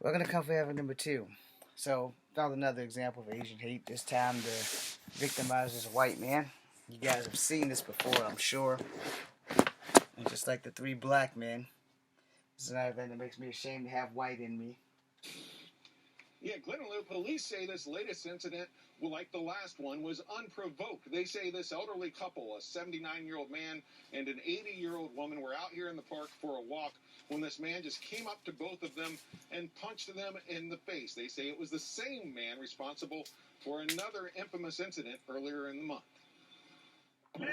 We're gonna come for ever number two. So found another example of Asian hate. This time the victimizer is a white man. You guys have seen this before, I'm sure. And just like the three black men, this is another thing that makes me ashamed to have white in me. Yeah, Glenalue police say this latest incident, like the last one, was unprovoked. They say this elderly couple, a 79-year-old man and an 80-year-old woman, were out here in the park for a walk when this man just came up to both of them and punched them in the face. They say it was the same man responsible for another infamous incident earlier in the month. Hey,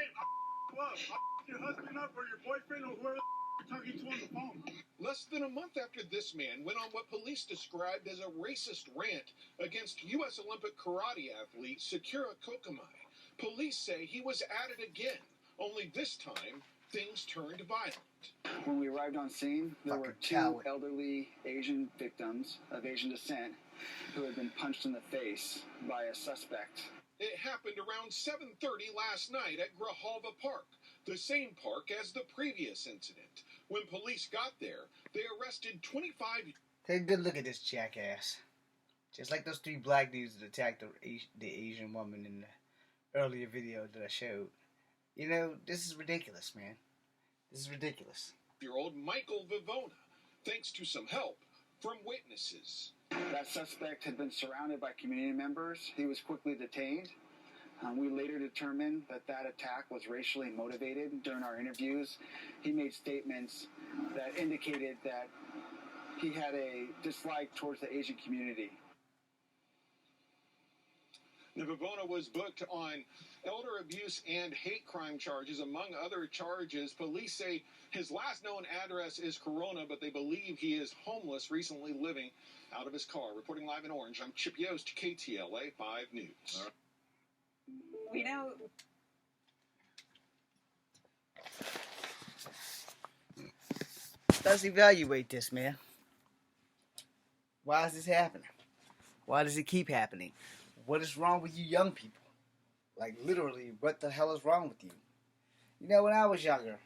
your husband up or your boyfriend or whoever you're talking to on the phone. Less than a month after this man went on what police described as a racist rant against U.S. Olympic karate athlete Sakura Kokamai, police say he was at it again, only this time things turned violent. When we arrived on scene, there were two elderly Asian victims of Asian descent who had been punched in the face by a suspect. It happened around 7:30 last night at Grijalva Park, the same park as the previous incident. When police got there, they arrested 25... Take a good look at this jackass. Just like those three black dudes that attacked the Asian woman in the earlier video that I showed. You know, this is ridiculous, man. This is ridiculous. Year-old Michael Vivona, thanks to some help from witnesses. That suspect had been surrounded by community members. He was quickly detained. We later determined that that attack was racially motivated. During our interviews, he made statements that indicated that he had a dislike towards the Asian community. Vivona was booked on elder abuse and hate crime charges, among other charges. Police say his last known address is Corona, but they believe he is homeless, recently living out of his car. Reporting live in Orange, I'm Chip Yost, KTLA 5 News. We know. Let's evaluate this, man. Why is this happening? Why does it keep happening? What is wrong with you young people? Like, literally, what the hell is wrong with you? You know, when I was younger,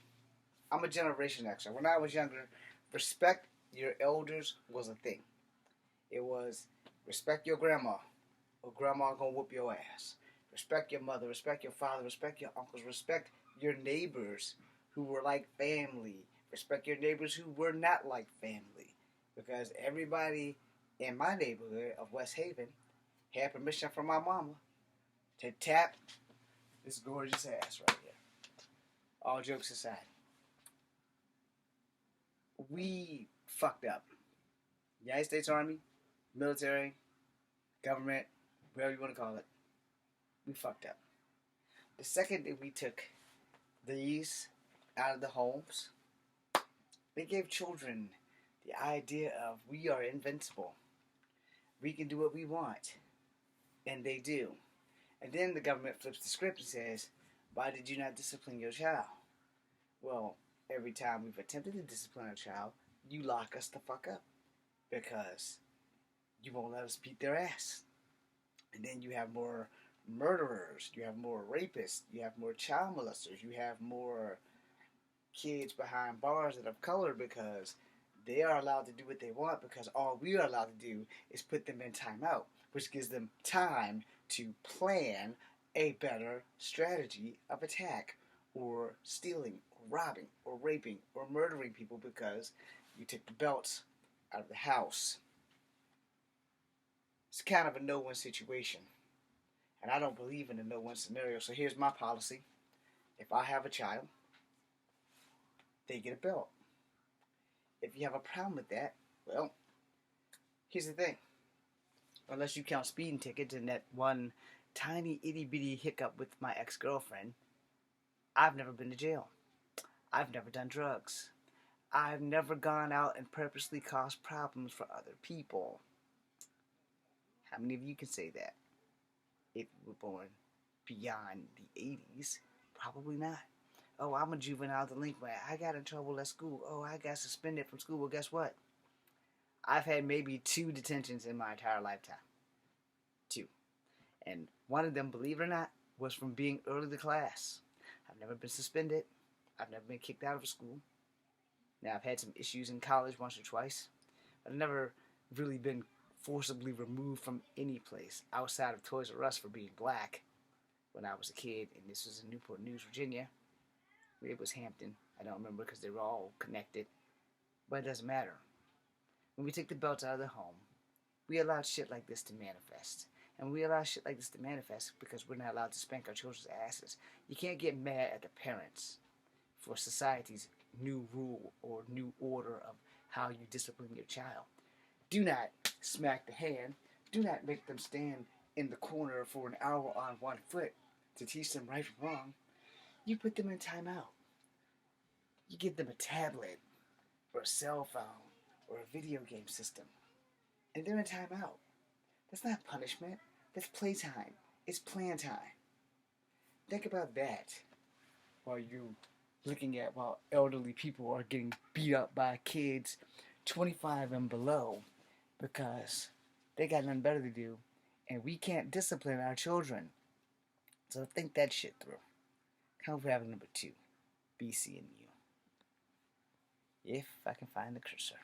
I'm a Generation Xer. When I was younger, respect your elders was a thing. It was respect your grandma, or grandma gonna whoop your ass. Respect your mother, respect your father, respect your uncles, respect your neighbors who were like family. Respect your neighbors who were not like family. Because everybody in my neighborhood of West Haven had permission from my mama to tap this gorgeous ass right here. All jokes aside. We fucked up. United States Army, military, government, whatever you want to call it. We fucked up. The second that we took these out of the homes, they gave children the idea of we are invincible. We can do what we want. And they do. And then the government flips the script and says, why did you not discipline your child? Well, every time we've attempted to discipline a child, you lock us the fuck up. Because you won't let us beat their ass. And then you have more murderers, you have more rapists, you have more child molesters, you have more kids behind bars that have color because they are allowed to do what they want because all we are allowed to do is put them in timeout, which gives them time to plan a better strategy of attack or stealing or robbing or raping or murdering people because you took the belts out of the house. It's kind of a no-win situation. And I don't believe in a no-win scenario. So here's my policy. If I have a child, they get a belt. If you have a problem with that, well, here's the thing. Unless you count speeding tickets and that one tiny itty-bitty hiccup with my ex-girlfriend, I've never been to jail. I've never done drugs. I've never gone out and purposely caused problems for other people. How many of you can say that? If you were born beyond the 80s, probably not. Oh, I'm a juvenile delinquent. I got in trouble at school. Oh, I got suspended from school. Well, guess what? I've had maybe 2 detentions in my entire lifetime. 2. And one of them, believe it or not, was from being early to class. I've never been suspended. I've never been kicked out of a school. Now, I've had some issues in college once or twice. But I never really been forcibly removed from any place outside of Toys R Us for being black when I was a kid, and this was in Newport News, Virginia. It was Hampton. I don't remember because they were all connected, but it doesn't matter. When we take the belts out of the home, we allow shit like this to manifest. And we allow shit like this to manifest because we're not allowed to spank our children's asses. You can't get mad at the parents for society's new rule or new order of how you discipline your child. Do not smack the hand. Do not make them stand in the corner for an hour on one foot to teach them right from wrong. You put them in timeout. You give them a tablet or a cell phone or a video game system. And they're in timeout. That's not punishment. That's playtime. It's plan time. Think about that while you're looking at while elderly people are getting beat up by kids 25 and below because they got nothing better to do and we can't discipline our children. So think that shit through. Come for having number 2, BC and you. If I can find the cursor.